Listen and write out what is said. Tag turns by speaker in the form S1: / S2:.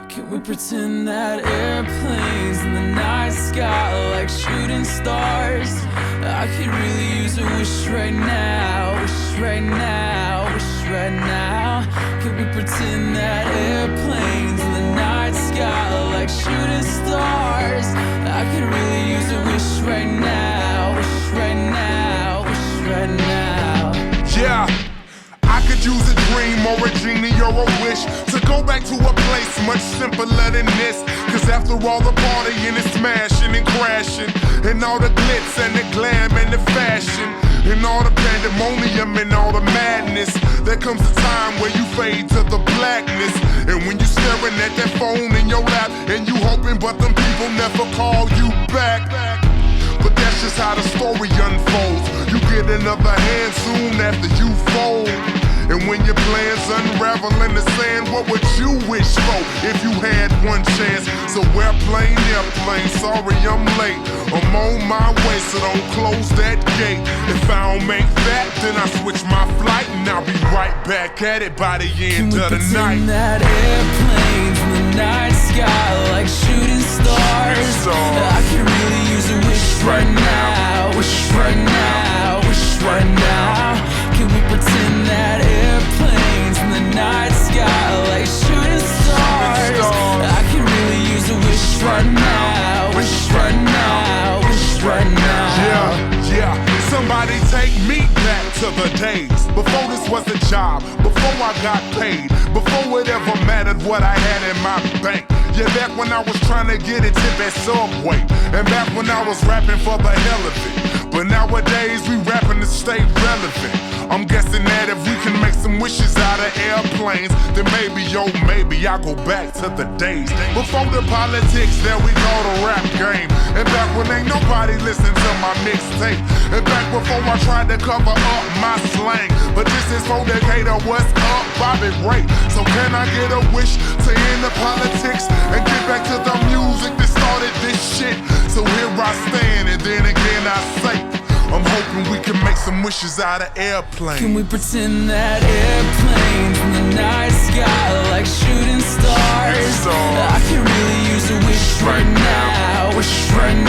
S1: Can we pretend that airplanes in the night sky are like shooting stars? I could really use a wish right now, wish right now, wish right now. Can we pretend that airplanes in the night sky are like shooting stars? I could really use a wish right now, wish right now, wish right now.
S2: Yeah, I could use a dream or a genie or a wish to go back to a place much simpler than this. Cause after all the partying and smashing and crashing, and all the glitz and the glam and the fashion, and all the pandemonium and all the madness, there comes a time where you fade to the blackness. And when you staring at that phone in your lap, and you hoping but them people never call you back. But that's just how the story unfolds. You get another hand soon after you fold. And when your plans unravel in the sand, what would you wish for if you had one chance? So airplane, sorry I'm late. I'm on my way, so don't close that gate. If I don't make that, then I switch my flight, and I'll be right back at it by the end of the night.
S1: Can we pretend that airplanes in the night sky like shooting stars? I could really use a wish right now, wish right now, wish right now. Can we pretend that airplanes in the night sky like shooting stars? I could really use a wish right now, wish right now, wish right now.
S2: Yeah, somebody take me back to the days before this was a job, before I got paid, before it ever mattered what I had in my bank. Yeah, back when I was trying to get a tip at Subway, and back when I was rapping for the hell of it. But nowadays we rapping to stay relevant. I'm guessing that if we can make some wishes out of airplanes, then maybe, maybe I'll go back to the days before the politics that we call the rap game. And back when ain't nobody listened to my mixtape. And back before I tried to cover up my slang. But this is for Decatur, what's up, Bobby Ray? So can I get a wish to end the politics and get back to the music that started this shit? So here I stand, and then again I say, I'm hoping we can make some wishes out of airplanes.
S1: Can we pretend that airplanes in the night sky are like shooting stars? I could really use a wish right now, wish right now.